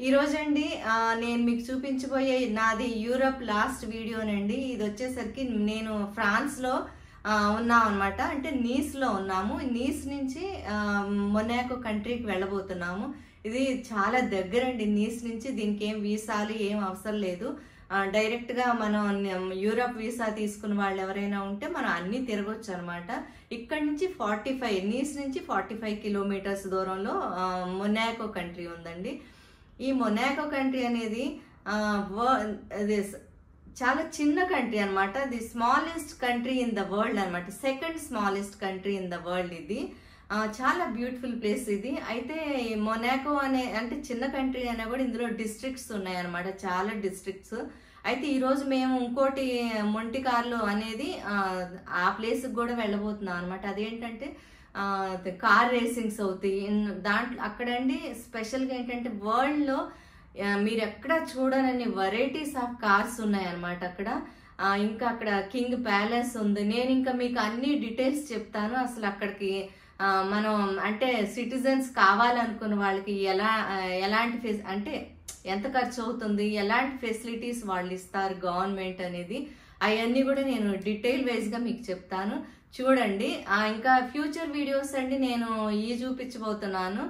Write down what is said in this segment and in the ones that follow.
ఈ రోజండి నేను మీకు చూపించబోయే నాది యూరప్ లాస్ట్ వీడియోనండి. ఇది వచ్చేసరికి నేను ఫ్రాన్స్లో ఉన్నాం అనమాట. అంటే నీస్లో ఉన్నాము. నీస్ నుంచి మొనాకో కంట్రీకి వెళ్ళబోతున్నాము. ఇది చాలా దగ్గరండి నీస్ నుంచి. దీనికి ఏం వీసాలు ఏం అవసరం లేదు. డైరెక్ట్గా మనం యూరప్ వీసా తీసుకున్న వాళ్ళు ఎవరైనా ఉంటే మనం అన్నీ తిరగొచ్చు అనమాట. ఇక్కడ నుంచి 45 నీస్ నుంచి 45 కిలోమీటర్స్ దూరంలో మొనాకో కంట్రీ ఉందండి. ఈ మొనాకో కంట్రీ అనేది చాలా చిన్న కంట్రీ అనమాట. The smallest country in the world అనమాట. Second smallest country in the world ఇది. చాలా బ్యూటిఫుల్ ప్లేస్ ఇది. అయితే మొనాకో అంటే చిన్న కంట్రీ అయినా కూడా ఇందులో డిస్ట్రిక్ట్స్ ఉన్నాయన్నమాట, చాలా డిస్ట్రిక్ట్స్. అయితే ఈరోజు మేము ఇంకోటి మొంటి కార్లో అనేది ఆ ప్లేస్కి కూడా వెళ్ళబోతున్నాం అనమాట. అదేంటంటే కార్ రేసింగ్స్ అవుతాయి దాంట్లో. అక్కడండి స్పెషల్గా ఏంటంటే వరల్డ్లో మీరు ఎక్కడ చూడనన్ని వెరైటీస్ ఆఫ్ కార్స్ ఉన్నాయన్నమాట అక్కడ. ఇంకా అక్కడ కింగ్ ప్యాలెస్ ఉంది. నేను ఇంకా మీకు అన్ని డీటెయిల్స్ చెప్తాను. అసలు అక్కడికి మనం అంటే సిటిజన్స్ కావాలనుకున్న వాళ్ళకి ఎలాంటి అంటే ఎంత ఖర్చు అవుతుంది, ఎలాంటి ఫెసిలిటీస్ వాళ్ళు ఇస్తారు గవర్నమెంట్ అనేది, అవన్నీ కూడా నేను డీటెయిల్ వైజ్గా మీకు చెప్తాను. చూడండి. ఇంకా ఫ్యూచర్ వీడియోస్ అండి నేను చూపించబోతున్నాను.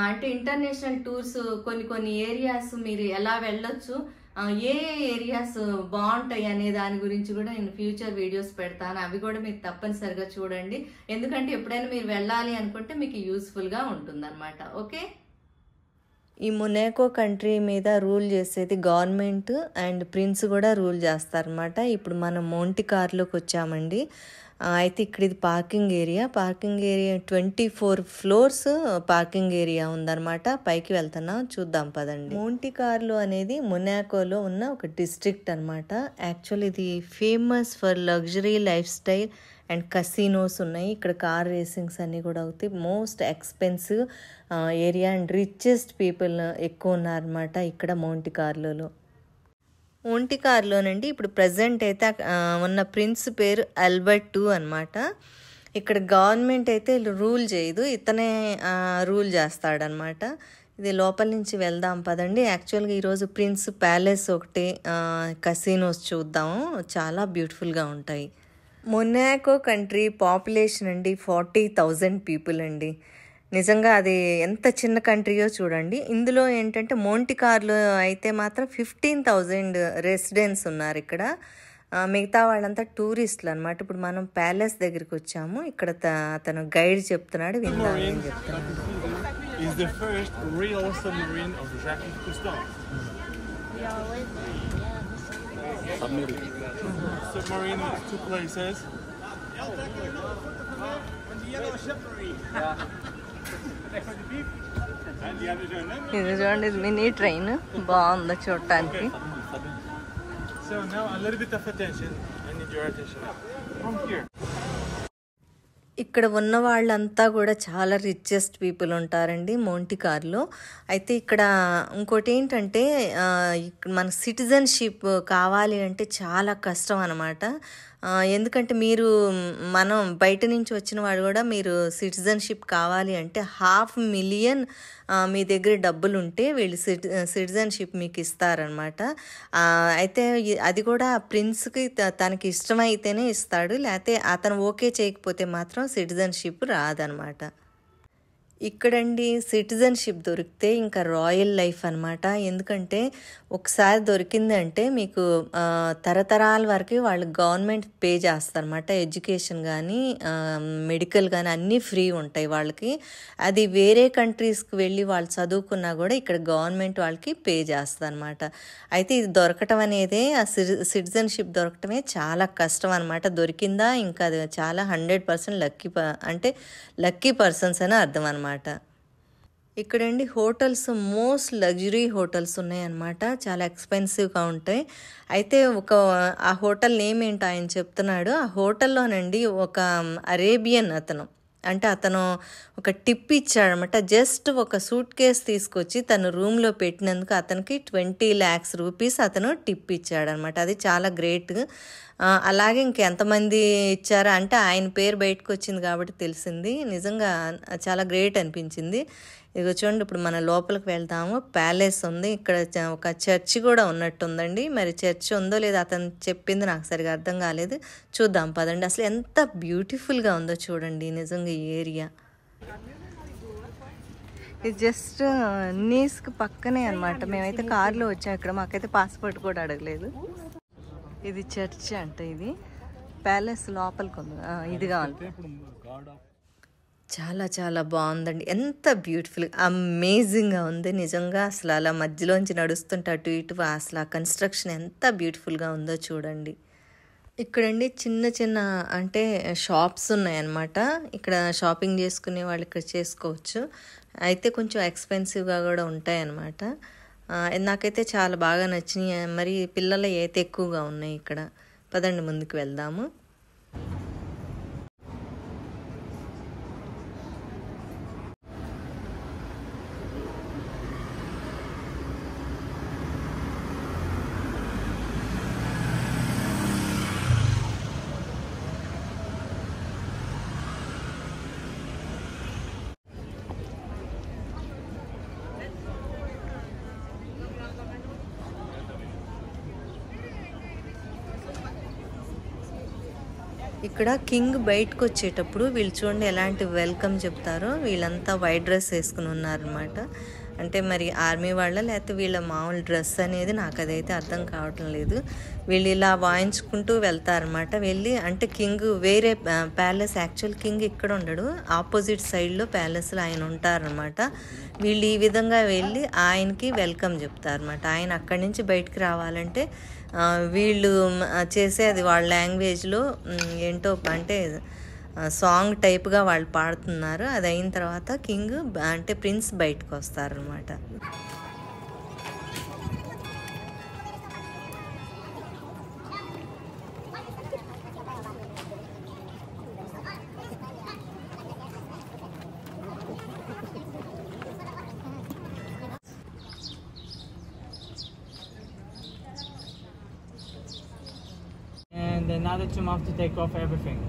అంటే ఇంటర్నేషనల్ టూర్స్ కొన్ని ఏరియాస్ మీరు ఎలా వెళ్ళొచ్చు, ఏ ఏరియాస్ బాగుంటాయి అనే దాని గురించి కూడా నేను ఫ్యూచర్ వీడియోస్ పెడతాను. అవి కూడా మీరు తప్పనిసరిగా చూడండి. ఎందుకంటే ఎప్పుడైనా మీరు వెళ్ళాలి అనుకుంటే మీకు యూస్ఫుల్గా ఉంటుందన్నమాట. ఓకే. ఈ మొనాకో కంట్రీ మీద రూల్ చేసేది గవర్నమెంట్ అండ్ ప్రిన్స్ కూడా రూల్ చేస్తారనమాట. ఇప్పుడు మనం మోంటి కార్లోకి వచ్చామండి. అయితే ఇక్కడ ఇది parking area. 24 floors parking area ఉందన్నమాట. పైకి వెళ్తున్నాం, చూద్దాం పదండి. మోంటి కార్లో అనేది మొనాకోలో ఉన్న ఒక డిస్ట్రిక్ట్ అనమాట. యాక్చువల్లీ ఇది famous for luxury life style and casinos ఉన్నాయి. ఇక్కడ కార్ రేసింగ్స్ అన్నీ కూడా అవుతాయి. Most expensive area and richest people ఎక్కువ ఉన్నారనమాట ఇక్కడ మోంటి కార్లో. మోంటి కార్లోనండి ఇప్పుడు ప్రజెంట్ అయితే ఉన్న ప్రిన్స్ పేరు ఆల్బర్ట్ II అనమాట. ఇక్కడ గవర్నమెంట్ అయితే రూల్ చేయదు, ఇతనే రూల్ చేస్తాడనమాట. ఇది లోపల నుంచి వెళ్దాం పదండి. యాక్చువల్గా ఈరోజు ప్రిన్స్ ప్యాలెస్ ఒకటి, కసినోస్ చూద్దాము. చాలా బ్యూటిఫుల్గా ఉంటాయి. మొనాకో కంట్రీ పాపులేషన్ అండి 40,000 పీపుల్ అండి. నిజంగా అది ఎంత చిన్న కంట్రీయో చూడండి. ఇందులో ఏంటంటే మోంటి కార్లో అయితే మాత్రం 15,000 రెసిడెంట్స్ ఉన్నారు ఇక్కడ. మిగతా వాళ్ళంతా టూరిస్టులు అనమాట. ఇప్పుడు మనం ప్యాలెస్ దగ్గరికి వచ్చాము. ఇక్కడ అతను గైడ్ చెప్తున్నాడు, విందాం ఏం చెప్తున్నాడు. Submarine with 2 places. ఇది చూడండి, మినీ ట్రైన్ బాగుంది చూడటానికి. So now a little bit of attention. I need your attention. From here. ఇక్కడ ఉన్న వాళ్ళంతా కూడా చాలా రిచెస్ట్ పీపుల్ ఉంటారండి మోంటి కార్లో. అయితే ఇక్కడ ఇంకోటి ఏంటంటే మన సిటిజన్షిప్ కావాలి అంటే చాలా కష్టం అన్నమాట. ఎందుకంటే మనం బయట నుంచి వచ్చిన వాడు కూడా మీరు సిటిజన్షిప్ కావాలి అంటే 500,000 మీ దగ్గర డబ్బులు ఉంటే వీళ్ళు సిటిజన్షిప్ మీకు ఇస్తారనమాట. అయితే అది కూడా ప్రిన్స్కి తనకి ఇష్టమైతేనే ఇస్తాడు, లేకపోతే అతను ఓకే చేయకపోతే మాత్రం సిటిజన్షిప్ రాదనమాట. ఇక్కడండి సిటిజన్షిప్ దొరికితే ఇంకా రాయల్ లైఫ్ అనమాట. ఎందుకంటే ఒకసారి దొరికిందంటే మీకు తరతరాల వరకు వాళ్ళు గవర్నమెంట్ పే చేస్తారనమాట. ఎడ్యుకేషన్ కానీ మెడికల్ కానీ అన్నీ ఫ్రీ ఉంటాయి వాళ్ళకి. అది వేరే కంట్రీస్కి వెళ్ళి వాళ్ళు చదువుకున్నా కూడా ఇక్కడ గవర్నమెంట్ వాళ్ళకి పే చేస్తుంది అనమాట. అయితే ఇది దొరకటం అనేదే, ఆ సిటిజన్షిప్ దొరకటమే చాలా కష్టం అనమాట. దొరికిందా ఇంకా అది చాలా 100% లక్కీ పర్సన్స్ అని అర్థం అనమాట. ఇక్కడండి హోటల్స్ మోస్ట్ లగ్జరీ హోటల్స్ ఉన్నాయన్నమాట. చాలా ఎక్స్పెన్సివ్గా ఉంటాయి. అయితే ఆ హోటల్ నేమ్ ఏంటో ఆయన చెప్తున్నాడు. ఆ హోటల్లోనండి ఒక అరేబియన్ అతను ఒక టిప్ ఇచ్చాడనమాట. జస్ట్ ఒక సూట్ కేస్ తీసుకొచ్చి తను రూమ్లో పెట్టినందుకు అతనికి 20 lakhs రూపీస్ అతను టిప్ ఇచ్చాడనమాట. అది చాలా గ్రేట్. అలాగే ఇంకెంతమంది ఇచ్చారా అంటే ఆయన పేరు బయటకు వచ్చింది కాబట్టి తెలిసింది. నిజంగా చాలా గ్రేట్ అనిపించింది. ఇదిగో చూడండి, ఇప్పుడు మన లోపలికి వెళ్తాము. ప్యాలెస్ ఉంది, ఇక్కడ ఒక చర్చి కూడా ఉన్నట్టుందండి. మరి చర్చి ఉందో లేదో అతను చెప్పింది నాకు సరిగా అర్థం కాలేదు. చూద్దాం పదండి. అసలు ఎంత బ్యూటిఫుల్గా ఉందో చూడండి నిజంగా ఈ ఏరియా. ఇది జస్ట్ నీస్కి పక్కనే అనమాట. మేమైతే కార్లో వచ్చాం, ఇక్కడ మాకైతే పాస్పోర్ట్ కూడా అడగలేదు. ఇది చర్చ్ అంట, ఇది ప్యాలెస్ లోపలికి ఉంది. ఇది కావాలి. చాలా చాలా బాగుందండి, ఎంత బ్యూటిఫుల్ అమేజింగ్గా ఉంది నిజంగా. అసలు అలా మధ్యలోంచి నడుస్తుంటే అటు ఇటు అసలు ఆ కన్స్ట్రక్షన్ ఎంత బ్యూటిఫుల్గా ఉందో చూడండి. ఇక్కడండి చిన్న చిన్న అంటే షాప్స్ ఉన్నాయన్నమాట. ఇక్కడ షాపింగ్ చేసుకునే వాళ్ళు ఇక్కడ చేసుకోవచ్చు. అయితే కొంచెం ఎక్స్పెన్సివ్గా కూడా ఉంటాయన్నమాట. నాకైతే చాలా బాగా నచ్చినాయి. మరి పిల్లల అయితే ఎక్కువగా ఉన్నాయి ఇక్కడ. పదండి ముందుకు వెళ్దాము. ఇక్కడ కింగ్ బయటకు వచ్చేటప్పుడు వీళ్ళు చూడండి ఎలాంటి వెల్కమ్ చెప్తారో. వీళ్ళంతా వైట్ డ్రెస్ వేసుకుని ఉన్నారనమాట. అంటే మరి ఆర్మీ వాళ్ళ లేకపోతే వీళ్ళ మామూలు డ్రెస్ అనేది నాకు అదైతే అర్థం కావటం లేదు. వీళ్ళు ఇలా వాయించుకుంటూ వెళ్తారనమాట. వెళ్ళి అంటే కింగ్ వేరే ప్యాలెస్, యాక్చువల్ కింగ్ ఇక్కడ ఉండడు, ఆపోజిట్ సైడ్లో ప్యాలెస్లో ఆయన ఉంటారనమాట. వీళ్ళు ఈ విధంగా వెళ్ళి ఆయనకి వెల్కమ్ చెప్తారనమాట. ఆయన అక్కడి నుంచి బయటికి రావాలంటే వీళ్ళు చేసే అది వాళ్ళ లాంగ్వేజ్లో ఏంటో అంటే సాంగ్ టైప్గా వాళ్ళు పాడుతున్నారు. అది అయిన తర్వాత కింగ్ అంటే ప్రిన్స్ బయటకు వస్తారనమాట. And now that you have to take off everything.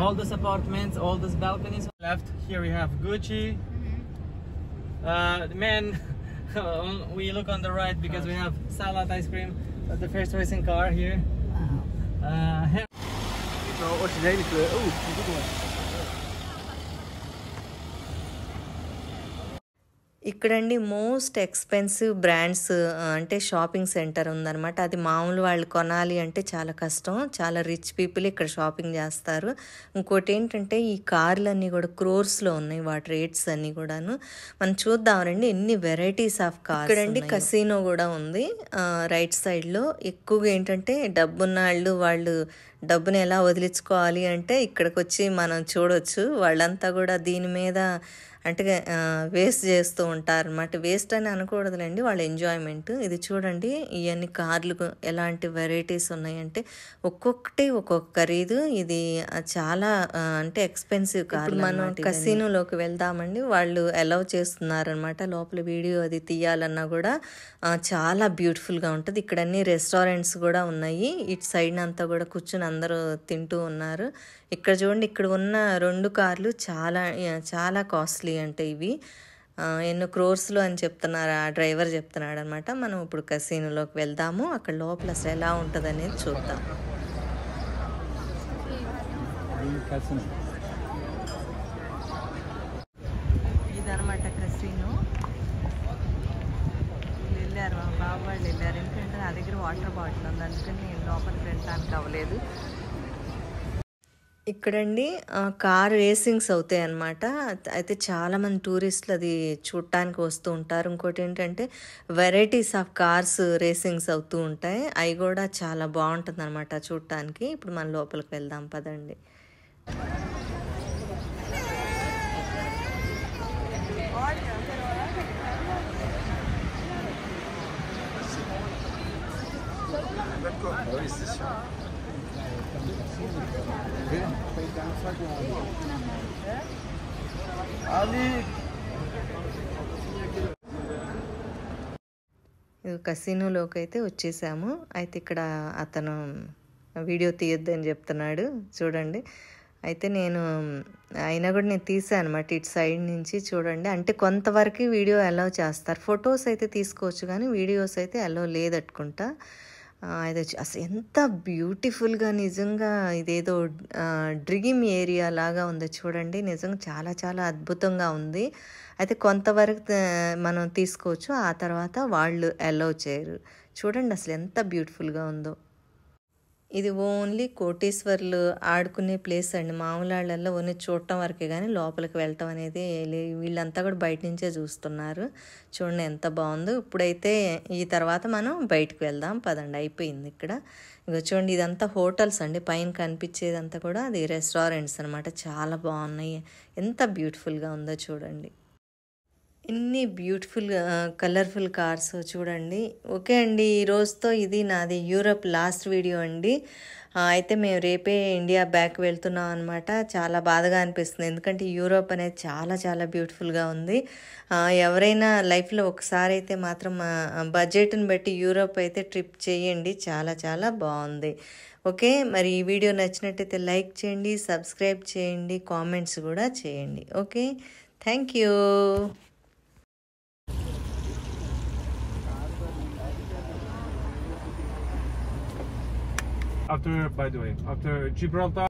All these apartments, all these balconies. Left here we have Gucci. Man, we look on the right because we have salad ice cream. The first racing car here. Originele kleur. Oh, good one. ఇక్కడండి most expensive brands అంటే shopping centre ఉందన్నమాట. అది మామూలు వాళ్ళు కొనాలి అంటే చాలా కష్టం. చాలా రిచ్ పీపుల్ ఇక్కడ షాపింగ్ చేస్తారు. ఇంకోటి ఏంటంటే ఈ కార్లన్నీ కూడా క్రోర్స్లో ఉన్నాయి, వాటి రేట్స్ అన్నీ కూడాను. మనం చూద్దామండి ఎన్ని వెరైటీస్ ఆఫ్ కార్స్. ఇక్కడండి కసినో కూడా ఉంది రైట్ సైడ్లో. ఎక్కువగా ఏంటంటే డబ్బున్న వాళ్ళు డబ్బుని ఎలా వదిలించుకోవాలి అంటే ఇక్కడికి వచ్చి మనం చూడొచ్చు. వాళ్ళంతా కూడా దీని మీద అంటే వేస్ట్ చేస్తూ ఉంటారు అన్నమాట. వేస్ట్ అని అనకూడదులేండి, వాళ్ళ ఎంజాయ్మెంట్. ఇది చూడండి, ఇవన్నీ కార్లు ఎలాంటి వెరైటీస్ ఉన్నాయంటే ఒక్కొక్కటి ఒక్కొక్క ఖరీదు. ఇది చాలా అంటే ఎక్స్పెన్సివ్ కార్. మనం కసినోలోకి వెళ్దామండి. వాళ్ళు అలౌ చేస్తున్నారనమాట. లోపల వీడియో అది తీయాలన్నా కూడా చాలా బ్యూటిఫుల్గా ఉంటుంది. ఇక్కడ అన్ని రెస్టారెంట్స్ కూడా ఉన్నాయి. ఇటు సైడ్ అంతా కూడా కూర్చుని అందరూ తింటూ ఉన్నారు. ఇక్కడ చూడండి, ఇక్కడ ఉన్న 2 కార్లు చాలా చాలా కాస్ట్లీ అంటే ఇవి ఎన్నో క్రోర్స్లో అని చెప్తున్నారు, ఆ డ్రైవర్ చెప్తున్నాడు అనమాట. మనం ఇప్పుడు కసినోలోకి వెళ్దాము. అక్కడ లోపల అసలు ఎలా ఉంటుంది అనేది చూద్దాం. ఇదనమాట కసినో. వెళ్ళారు మా బాబు వాళ్ళు వెళ్ళారు. ఎందుకంటే నా దగ్గర వాటర్ బాటిల్ ఉంది, అందుకని నేను లోపలికి వెళ్ళడానికి అవ్వలేదు. ఇక్కడండి కార్ రేసింగ్స్ అవుతాయి అన్నమాట. అయితే చాలామంది టూరిస్టులు అది చూడటానికి వస్తూ ఉంటారు. ఇంకోటి ఏంటంటే వెరైటీస్ ఆఫ్ కార్స్ రేసింగ్స్ అవుతూ ఉంటాయి. అవి కూడా చాలా బాగుంటుంది అనమాట చూడటానికి. ఇప్పుడు మనం లోపలికి వెళ్దాం పదండి. కసినోలోకి అయితే వచ్చేసాము. అయితే ఇక్కడ అతను వీడియో తీయొద్దని చెప్తున్నాడు చూడండి. అయితే నేను అయినా కూడా నేను తీసాను అనమాట ఇటు సైడ్ నుంచి. చూడండి, అంటే కొంతవరకు వీడియో అలౌ చేస్తారు, ఫొటోస్ అయితే తీసుకోవచ్చు కానీ వీడియోస్ అయితే అలౌ లేదట్టుకుంటా. అయితే అసలు ఎంత బ్యూటిఫుల్గా, నిజంగా ఇదేదో డ్రీమ్ ఏరియా లాగా ఉంది చూడండి. నిజంగా చాలా చాలా అద్భుతంగా ఉంది. అయితే కొంతవరకు మనం తీసుకోవచ్చు, ఆ తర్వాత వాళ్ళు అలౌ చేయరు. చూడండి అసలు ఎంత బ్యూటిఫుల్గా ఉందో. ఇది ఓన్లీ కోటీశ్వర్లు ఆడుకునే ప్లేస్ అండి. మామూలు వాళ్ళల్లో ఓన్లీ చూడటం వరకే కానీ లోపలికి వెళ్ళటం అనేది వీళ్ళంతా కూడా బయట నుంచే చూస్తున్నారు. చూడండి ఎంత బాగుందో. ఇప్పుడైతే ఈ తర్వాత మనం బయటకు వెళ్దాం పదండి. అయిపోయింది ఇక్కడ. ఇక చూడండి ఇదంతా హోటల్స్ అండి, పైన కనిపించేదంతా కూడా అది రెస్టారెంట్స్ అనమాట. చాలా బాగున్నాయి, ఎంత బ్యూటిఫుల్గా ఉందో చూడండి. ఇన్ని బ్యూటిఫుల్ కలర్ఫుల్ కార్స్ చూడండి. ఓకే అండి, ఈ రోజుతో ఇది నాది యూరప్ లాస్ట్ వీడియో అండి. అయితే మేము రేపే ఇండియా బ్యాక్ వెళ్తున్నాం అనమాట. చాలా బాధగా అనిపిస్తుంది, ఎందుకంటే యూరోప్ అనేది చాలా చాలా బ్యూటిఫుల్గా ఉంది. ఎవరైనా లైఫ్లో ఒకసారి అయితే మాత్రం బడ్జెట్ని బట్టి యూరోప్ అయితే ట్రిప్ చేయండి, చాలా చాలా బాగుంది. ఓకే, మరి ఈ వీడియో నచ్చినట్టయితే లైక్ చేయండి, సబ్స్క్రైబ్ చేయండి, కామెంట్స్ కూడా చేయండి. Okay, thank you. After, by the way, after Gibraltar.